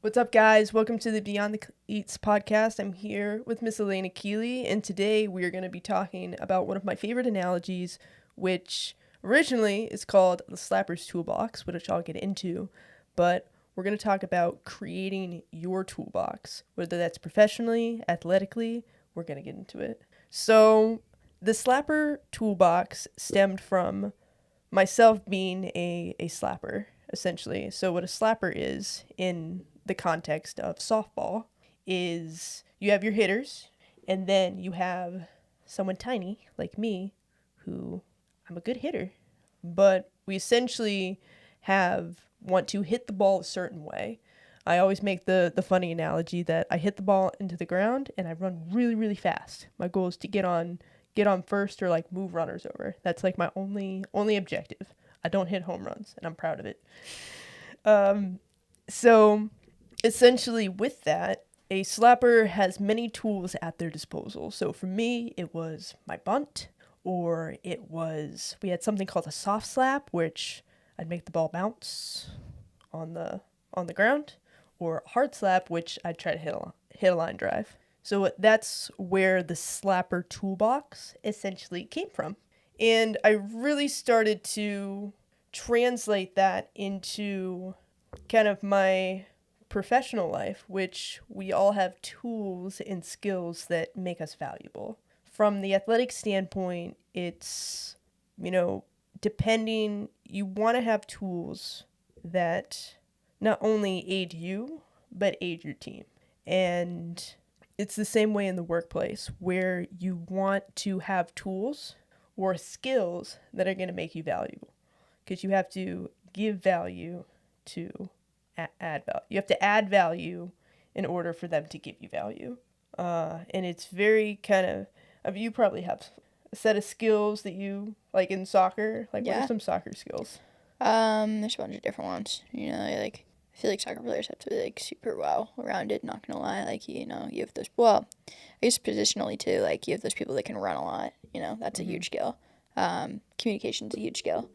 What's up, guys? Welcome to the Beyond the Cleats podcast. I'm here with Miss Elena Keeley, and today we are going to be talking about one of my favorite analogies, which originally is called the Slapper's Toolbox, which I'll get into, but we're going to talk about creating your toolbox, whether that's professionally, athletically, we're going to get into it. So, the Slapper Toolbox stemmed from myself being a slapper, essentially. So, what a slapper is in the context of softball is you have your hitters, and then you have someone tiny like me who I'm a good hitter, but we essentially want to hit the ball a certain way. I always make the funny analogy that I hit the ball into the ground and I run really, really fast. My goal is to get on first or like move runners over. That's like my only objective. I don't hit home runs, and I'm proud of it. So essentially with that, a slapper has many tools at their disposal. So for me, it was my bunt, or we had something called a soft slap, which I'd make the ball bounce on the ground, or a hard slap, which I'd try to hit a line drive. So that's where the slapper toolbox essentially came from. And I really started to translate that into kind of my professional life, which we all have tools and skills that make us valuable. From the athletic standpoint, it's, you want to have tools that not only aid you, but aid your team. And it's the same way in the workplace, where you want to have tools or skills that are going to make you valuable. Because you have to give value to add value. You have to add value in order for them to give you value. And it's very kind of, you probably have a set of skills that you, like in soccer, what are some soccer skills? There's a bunch of different ones. I feel like soccer players have to be, super well-rounded, not gonna lie. You have those, I guess positionally, too. You have those people that can run a lot. That's a huge skill. Communication's a huge skill.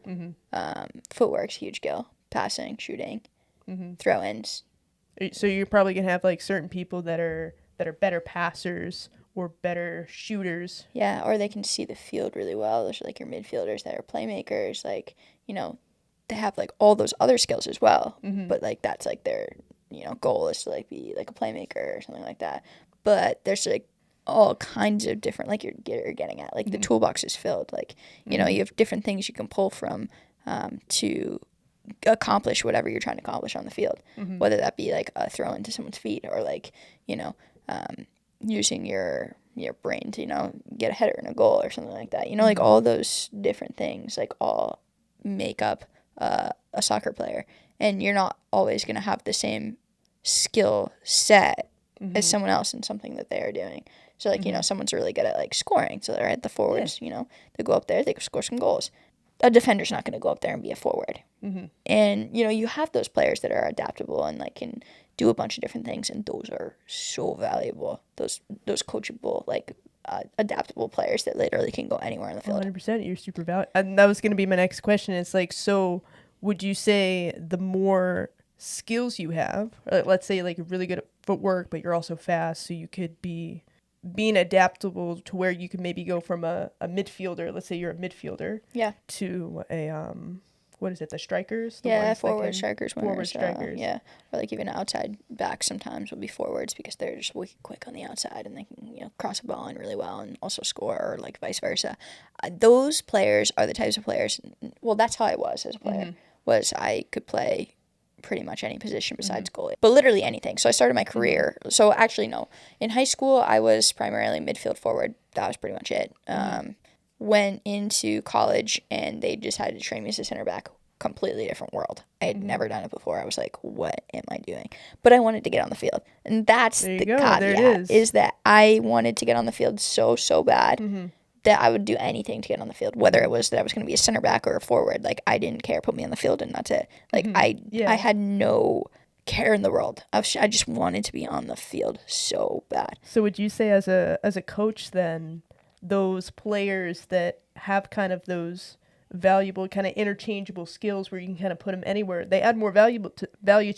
Footwork's a huge skill. Passing, shooting, throw-ins. So you're probably going to have, certain people that are better passers or better shooters. Yeah, or they can see the field really well. Those are, your midfielders that are playmakers. They have all those other skills as well, but that's their goal is to be a playmaker or something like that. But there's all kinds of different, you're getting at, the toolbox is filled. You have different things you can pull from to accomplish whatever you're trying to accomplish on the field, whether that be a throw into someone's feet or using your brain to get a header in a goal or something like that. All those different things all make up a soccer player, and you're not always going to have the same skill set as someone else in something that they are doing. So someone's really good at scoring, so they're at the forwards. They go up there, they score some goals. A defender's not going to go up there and be a forward. And you have those players that are adaptable and can do a bunch of different things, and those are so valuable. Those coachable adaptable players that literally can go anywhere on the field. 100%. You're super valuable. And that was going to be my next question. It's so would you say the more skills you have, let's say you're really good at footwork, but you're also fast, so you could be being adaptable to where you can maybe go from a midfielder, let's say you're a midfielder, to a what is it, the strikers? Forward strikers. Forward strikers. Or even outside backs sometimes will be forwards because they're just wicked quick on the outside and they can cross a ball in really well and also score, or vice versa. Those players are the types of players. Well, that's how I was as a player. Was I could play pretty much any position besides goalie, but literally anything. So I started my career. So actually, no. In high school, I was primarily midfield forward. That was pretty much it. Went into college, and they decided to train me as a center back. Completely different world. I had never done it before. I was like, what am I doing? But I wanted to get on the field. And that's the caveat, is that I wanted to get on the field so bad that I would do anything to get on the field, whether it was that I was going to be a center back or a forward. I didn't care. Put me on the field and that's it. I had no care in the world. I just wanted to be on the field so bad. So would you say as a coach then, those players that have kind of those valuable kind of interchangeable skills where you can kind of put them anywhere, they add more value to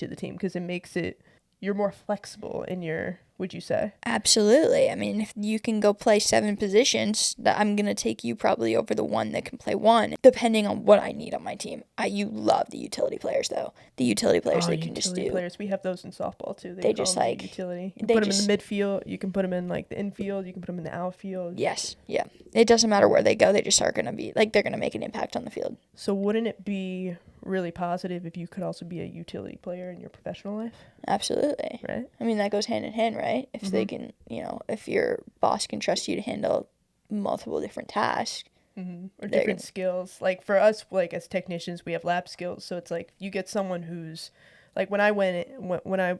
the team because it makes it you're more flexible in your, would you say? Absolutely. I mean, if you can go play 7 positions, that I'm going to take you probably over the one that can play 1, depending on what I need on my team. You love the utility players, though. The utility players, they can just do. Utility players. We have those in softball, too. They call just, them like, utility. You they put them just- in the midfield. You can put them in, like, the infield. You can put them in the outfield. Yes, yeah. It doesn't matter where they go. They just are going to be, like, they're going to make an impact on the field. So wouldn't it be really positive if you could also be a utility player in your professional life? Absolutely. Right? I mean, that goes hand in hand, right? If they can, if your boss can trust you to handle multiple different tasks. Or different skills. Like for us, like as technicians, we have lab skills. So it's like you get someone who's, like when I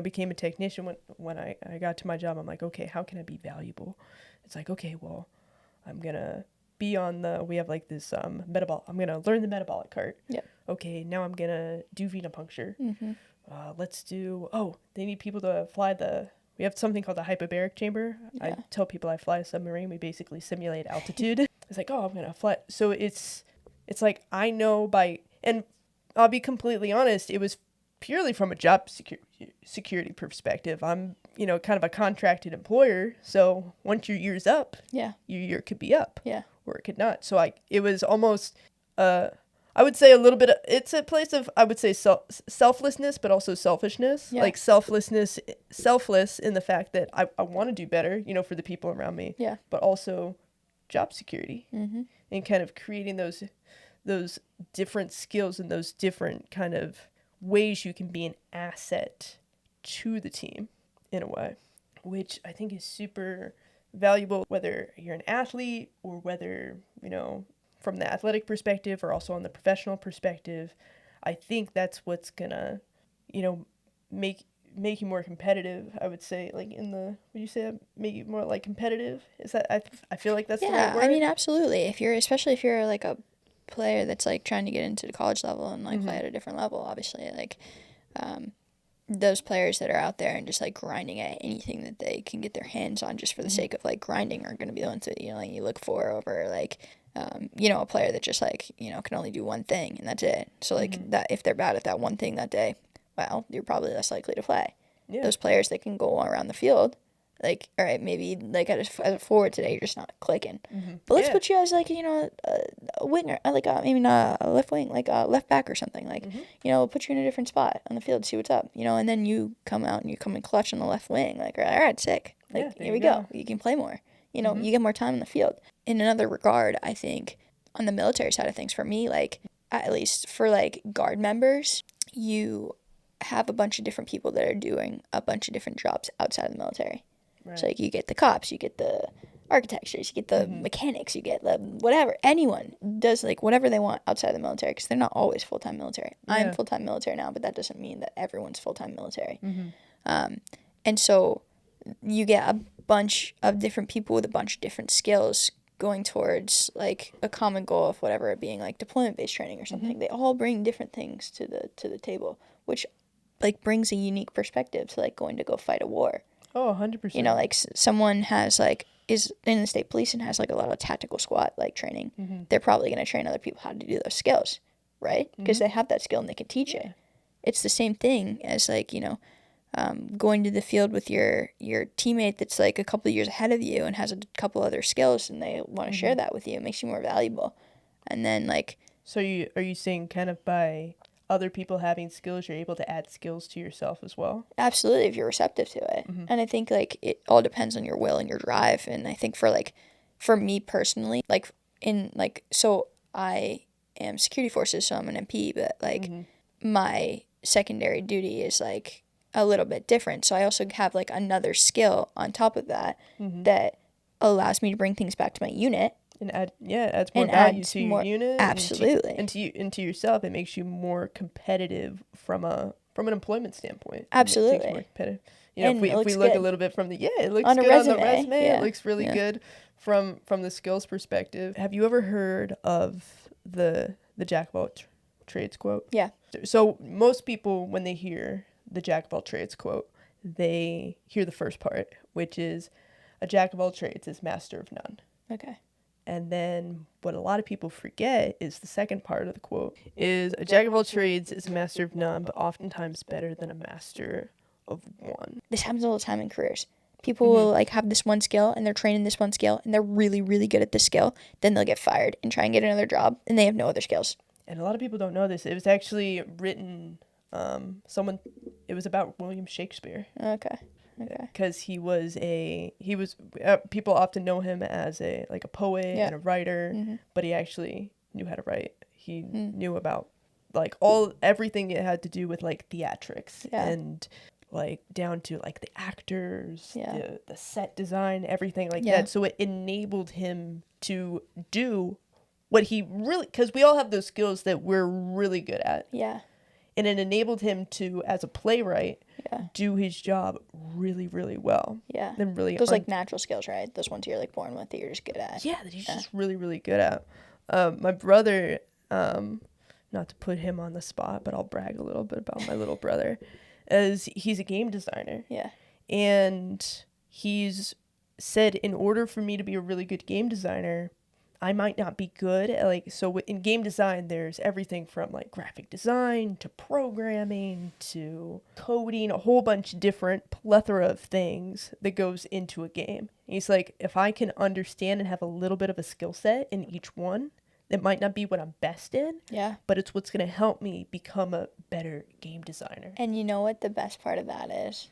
became a technician, when I got to my job, I'm like, okay, how can I be valuable? It's like, okay, well, I'm going to be we have like this metabolic, I'm going to learn the metabolic cart. Yeah. Okay, now I'm going to do venipuncture. They need people to fly we have something called the hyperbaric chamber. Yeah. I tell people I fly a submarine. We basically simulate altitude. It's like, I'm going to fly. So it's like I know and I'll be completely honest, it was purely from a job security perspective. I'm, kind of a contracted employer. So once your year's up, your year could be up. Yeah. Or it could not. So it was almost, I would say a little bit, it's a place of, I would say selflessness, but also selfishness. Yeah. Like selfless in the fact that I want to do better, for the people around me. Yeah. But also job security and kind of creating those different skills and those different kind of ways you can be an asset to the team in a way, which I think is super valuable, whether you're an athlete or whether, from the athletic perspective or also on the professional perspective. I think that's what's gonna, make you more competitive. I would say, like would you say make you more like competitive? Is that, I feel like that's the right word? I mean, absolutely. Especially if you're like a player that's like trying to get into the college level and like play at a different level, obviously, like, those players that are out there and just like grinding at anything that they can get their hands on just for the sake of like grinding are going to be the ones that, you look for over like, a player that just like, can only do one thing and that's it. So like that, if they're bad at that one thing that day, well, you're probably less likely to play. Yeah. Those players that can go around the field, like, all right, maybe like as a forward today, you're just not clicking. But let's put you as like, a winger, like maybe not a left wing, like a left back or something. Like, put you in a different spot on the field, see what's up, and then you come out and you come and clutch on the left wing. Like, all right, sick. Like, here we go. You can play more. You get more time in the field. In another regard, I think on the military side of things, for me, like at least for like guard members, you have a bunch of different people that are doing a bunch of different jobs outside of the military. Right. So like you get the cops, you get the architectures, you get the mechanics, you get the whatever. Anyone does like whatever they want outside of the military because they're not always full-time military. Yeah. I'm full-time military now, but that doesn't mean that everyone's full-time military. And so you get a bunch of different people with a bunch of different skills going towards like a common goal of whatever it being like deployment-based training or something. They all bring different things to the table, which like brings a unique perspective to like going to go fight a war. Oh, 100%. Like someone has like is in the state police and has like a lot of tactical squad like training. They're probably going to train other people how to do those skills, right? Because they have that skill and they can teach it. It's the same thing as like, going to the field with your teammate that's like a couple of years ahead of you and has a couple other skills and they want to share that with you. It makes you more valuable. And then like... So are you saying kind of by other people having skills, you're able to add skills to yourself as well? Absolutely, if you're receptive to it. And I think like it all depends on your will and your drive. And I think for me personally, like so I am security forces, so I'm an MP, but like my secondary duty is like a little bit different. So I also have like another skill on top of that that allows me to bring things back to my unit. And adds more value to your unit. Absolutely. And to yourself, it makes you more competitive from an employment standpoint. Absolutely. It makes you more competitive. If we look a little bit from it looks on good resume. On the resume. Yeah. It looks really good from the skills perspective. Have you ever heard of the jack of all trades quote? Yeah. So most people, when they hear the jack of all trades quote, they hear the first part, which is a jack of all trades is master of none. Okay. And then what a lot of people forget is the second part of the quote is a jack of all trades is a master of none, but oftentimes better than a master of one. This happens all the time in careers. People will like have this one skill and they're trained in this one skill and they're really, really good at this skill. Then they'll get fired and try and get another job and they have no other skills. And a lot of people don't know this. It was actually written, it was about William Shakespeare. Okay. Because people often know him as a poet and a writer, but he actually knew how to write. He knew about like everything it had to do with like theatrics and like down to like the actors, the set design, everything like that. So it enabled him to do what he really, because we all have those skills that we're really good at. Yeah. And it enabled him to, as a playwright, do his job really, really well. Yeah. And really those like natural skills, right? Those ones you're like born with that you're just good at. Yeah, that he's just really, really good at. My brother, not to put him on the spot, but I'll brag a little bit about my little brother, as he's a game designer. Yeah. And he's said, in order for me to be a really good game designer, I might not be good at so in game design, there's everything from like graphic design to programming to coding, a whole bunch of different plethora of things that goes into a game. And he's like, if I can understand and have a little bit of a skill set in each one, it might not be what I'm best in, but it's what's going to help me become a better game designer. And you know what the best part of that is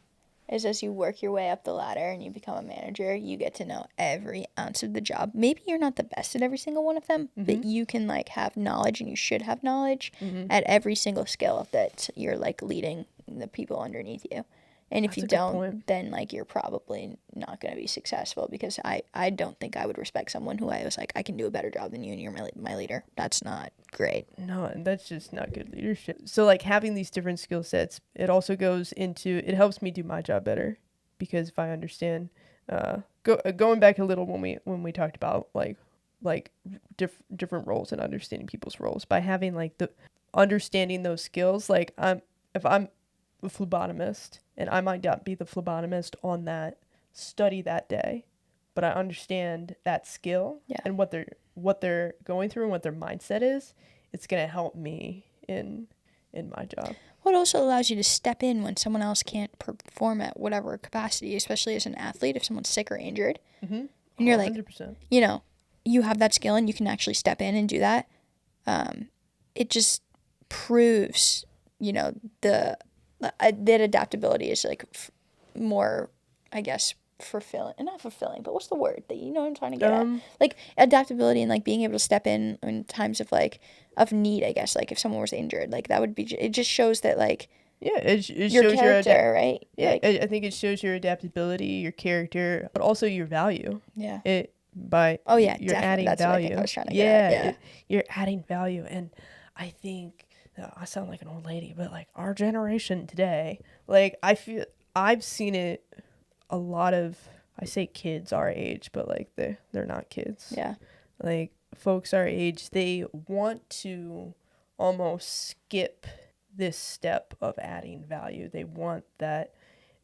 as you work your way up the ladder and you become a manager, you get to know every ounce of the job. Maybe you're not the best at every single one of them, but you can like have knowledge, and you should have knowledge at every single skill that you're like leading the people underneath you. And if you don't, then like you're probably not going to be successful, because I don't think I would respect someone who I was like, I can do a better job than you and you're my leader. That's not great. No, and that's just not good leadership. So like having these different skill sets, it also goes into, it helps me do my job better, because if I understand, going back a little when we talked about like different roles and understanding people's roles, by having like the understanding those skills, like if I'm a phlebotomist, and I might not be the phlebotomist on that study that day, but I understand that skill and what they're going through and what their mindset is. It's gonna help me in my job. Well, it also allows you to step in when someone else can't perform at whatever capacity, especially as an athlete. If someone's sick or injured, and you're 100%. Like, you know, you have that skill and you can actually step in and do that. It just proves, you know, that adaptability is like more, I guess, not fulfilling, but what's the word that, you know what I'm trying to get at? Like adaptability and like being able to step in times of like of need, I guess, like if someone was injured, like that would be, it just shows that like, it your shows character, right? Yeah, like, I think it shows your adaptability, your character, but also your value. Yeah. You're definitely. adding That's value. What I think I was trying to get at. You're adding value, and I think, I sound like an old lady, but like our generation today, like I feel I've seen it a lot of, I say kids our age, but like they're not kids. Yeah. Like folks our age, they want to almost skip this step of adding value. They want that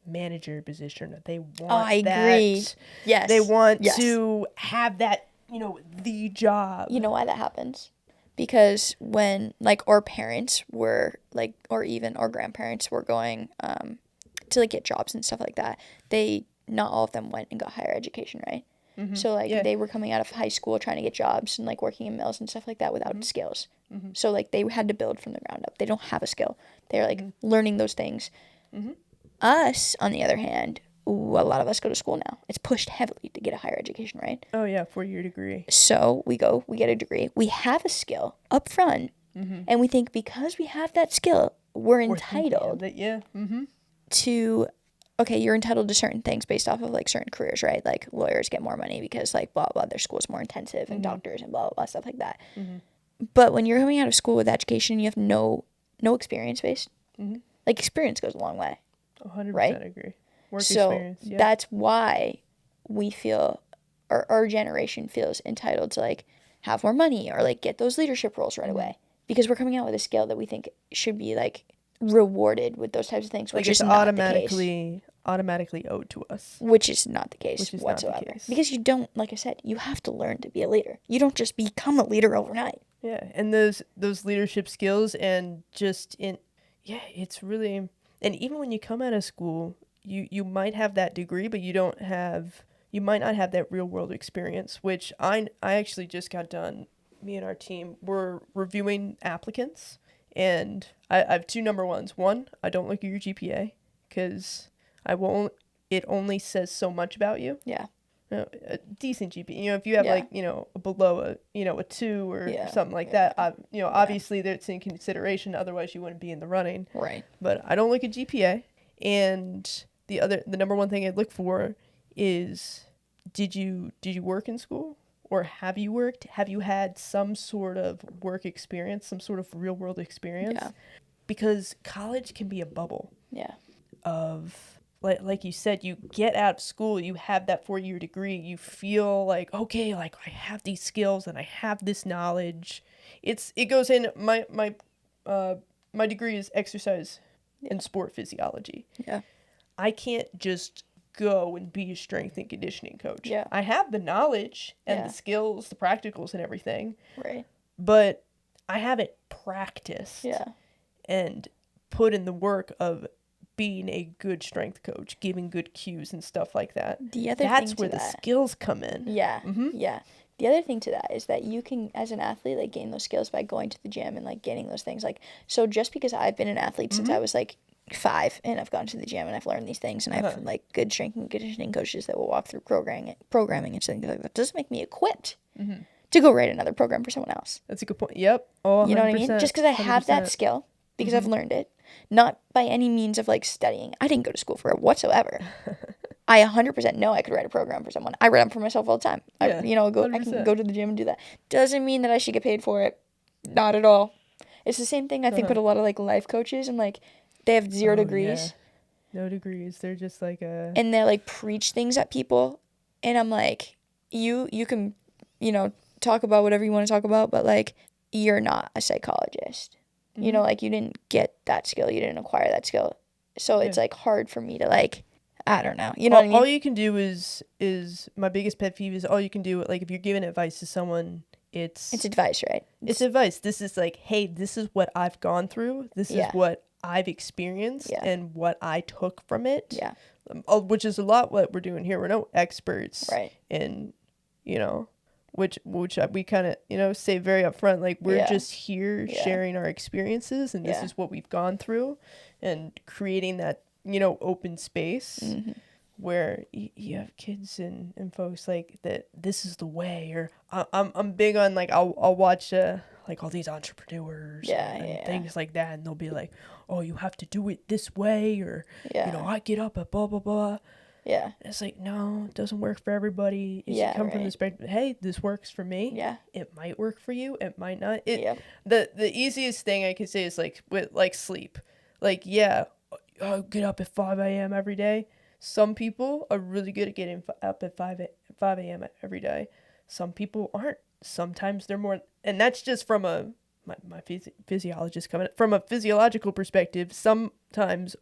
manager position. They want I agree. Yes. They want to have that, you know, the job. You know why that happens? Because when like our parents were like, or even our grandparents were going to like get jobs and stuff like that, not all of them went and got higher education, right? So like they were coming out of high school trying to get jobs and like working in mills and stuff like that without skills. So like they had to build from the ground up. They don't have a skill. They're like learning those things. Us, on the other hand, a lot of us go to school now. It's pushed heavily to get a higher education, right? Oh yeah, 4-year degree. So we get a degree. We have a skill up front, and we think because we have that skill, we're entitled to, okay, you're entitled to certain things based off of like certain careers, right? Like lawyers get more money because like blah, blah, their school's more intensive, and doctors and blah, blah, blah, stuff like that. But when you're coming out of school with education, you have no experience based. Like experience goes a long way. 100% right? agree. Work so experience. Yeah. That's why we feel, or our generation feels entitled to like have more money or like get those leadership roles right away, because we're coming out with a skill that we think should be like rewarded with those types of things, which is not automatically owed to us. Which is not the case whatsoever. Because you don't, like I said, you have to learn to be a leader. You don't just become a leader overnight. Yeah, and those leadership skills and just it's really, And even when you come out of school, you might have that degree, but you might not have that real world experience, which I actually just got done. Me and our team were reviewing applicants, and I have two number ones. One, I don't look at your GPA because it only says so much about you. Yeah. A decent GPA. If you have below a 2 or something like that, obviously that's in consideration. Otherwise, you wouldn't be in the running. Right. But I don't look at GPA. And the number one thing I'd look for is, did you work in school, or have you worked? Have you had some sort of work experience, some sort of real world experience? Yeah. Because college can be a bubble. Yeah. Of like you said, you get out of school, you have that 4-year degree, you feel like, okay, like I have these skills and I have this knowledge. It goes in my degree is exercise and sport physiology. Yeah. I can't just go and be a strength and conditioning coach. Yeah. I have the knowledge and the skills, the practicals and everything. Right. But I haven't practiced. Yeah. And put in the work of being a good strength coach, giving good cues and stuff like that. That's where the skills come in. Yeah. Mm-hmm. Yeah. The other thing to that is that you can, as an athlete, like gain those skills by going to the gym and like getting those things. Like, so just because I've been an athlete since I was like 5 and I've gone to the gym and I've learned these things and I have like good strength and conditioning coaches that will walk through programming and things like that, doesn't make me equipped to go write another program for someone else. That's a good point. Yep. Oh, you know what I mean? Just because I have that skill, because I've learned it, not by any means of like studying. I didn't go to school for it whatsoever. I 100% know I could write a program for someone. I write them for myself all the time. Yeah, I can go to the gym and do that. Doesn't mean that I should get paid for it. Not at all. It's the same thing I think with a lot of like life coaches, and like they have 0 degrees. Yeah. No degrees. They're just like and they like preach things at people, and I'm like, you can, talk about whatever you want to talk about, but like you're not a psychologist. Like you didn't get that skill, you didn't acquire that skill, so it's like hard for me to like, I don't know, what I mean? All you can do is my biggest pet peeve is, all you can do, like if you're giving advice to someone, it's advice, right? It's advice. This is like, hey, this is what I've gone through, this is what I've experienced and what I took from it, which is a lot what we're doing here. We're no experts, right? And which we kind of say very upfront, like we're just here sharing our experiences, and this is what we've gone through, and creating that open space where you have kids and folks like that. This is the way. Or I'm big on like I'll watch like all these entrepreneurs and things like that, and they'll be like, oh, you have to do it this way, or I get up at blah blah blah. Yeah. It's like, no, it doesn't work for everybody. It should come from the perspective, hey, this works for me. Yeah. It might work for you. It might not. The easiest thing I can say is like with like sleep. Like, I get up at 5 a.m. every day. Some people are really good at getting up at 5 a.m. every day. Some people aren't. Sometimes they're more, and that's just from my physiologist coming from a physiological perspective. Sometimes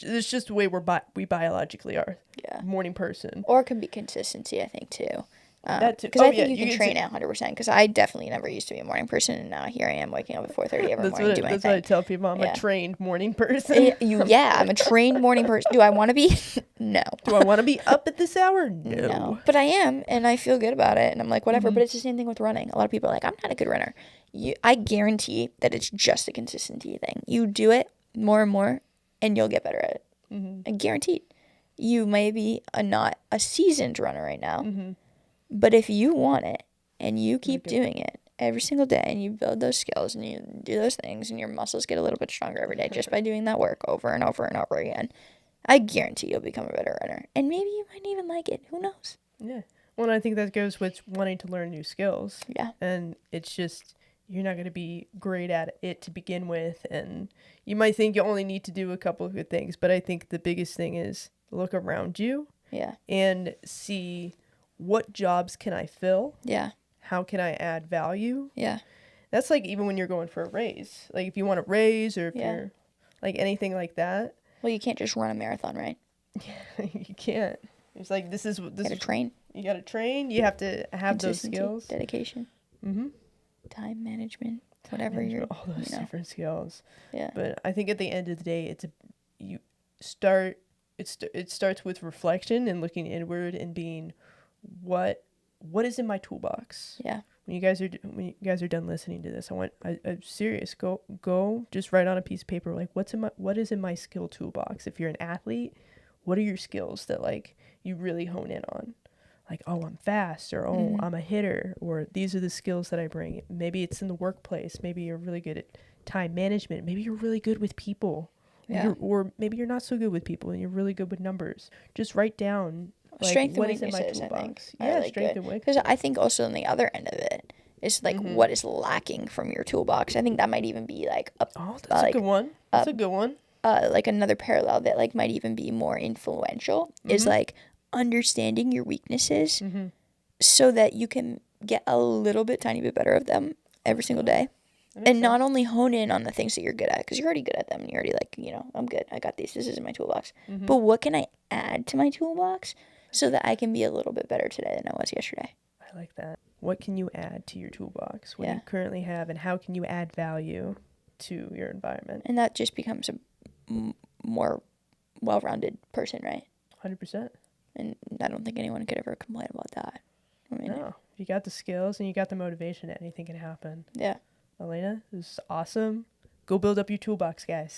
it's just the way we biologically are. Yeah. Morning person. Or it can be consistency, I think, too. That too. Because I think you can train it 100%. Because I definitely never used to be a morning person, and now here I am waking up at 4:30 every morning doing my thing. That's what I tell people. I'm a trained morning person. I'm a trained morning person. Do I want to be? No. Do I want to be up at this hour? No. But I am, and I feel good about it, and I'm like, whatever. But it's the same thing with running. A lot of people are like, I'm not a good runner. I guarantee that it's just a consistency thing. You do it more and more, and you'll get better at it. I guarantee. You may be not a seasoned runner right now, but if you want it and you keep doing it every single day, and you build those skills and you do those things, and your muscles get a little bit stronger every day just by doing that work over and over and over again, I guarantee you'll become a better runner. And maybe you might even like it. Who knows? Yeah. Well, I think that goes with wanting to learn new skills. Yeah. And it's just, you're not going to be great at it to begin with. And you might think you only need to do a couple of good things. But I think the biggest thing is look around you. Yeah. And see, what jobs can I fill? Yeah. How can I add value? Yeah. That's like even when you're going for a raise. Like if you want a raise, or if you're like anything like that. Well, you can't just run a marathon, right? You can't. It's like you gotta train. You gotta train. You have to have those skills. Dedication. Time management. Whatever you're. All those different skills. Yeah. But I think at the end of the day, you start it starts with reflection and looking inward and being what is in my toolbox. Yeah. When you guys are done listening to this, I'm serious. Go just write on a piece of paper like what is in my skill toolbox. If you're an athlete, what are your skills that like you really hone in on? Like, oh, I'm fast, or oh, I'm a hitter, or these are the skills that I bring. Maybe it's in the workplace. Maybe you're really good at time management. Maybe you're really good with people. Yeah. Or maybe you're not so good with people and you're really good with numbers. Just write down like Strength what and is in my weaknesses, I toolbox. think, are Yeah, like strength good. and Because weaknesses. I think also on the other end of it is like what is lacking from your toolbox. I think that might even be like Oh, that's a good one. That's a good one. like another parallel that like might even be more influential is like understanding your weaknesses so that you can get a little bit tiny bit better of them every single day. And not only hone in on the things that you're good at, because you're already good at them and you're already like, I'm good, I got these, this is in my toolbox. But what can I add to my toolbox so that I can be a little bit better today than I was yesterday? I like that. What can you add to your toolbox? What do Yeah. you currently have, and how can you add value to your environment? And that just becomes a more well-rounded person, right? 100%. And I don't think anyone could ever complain about that. I mean, No. If you got the skills and you got the motivation, anything can happen. yeah. Elena, this is awesome. Go build up your toolbox, guys.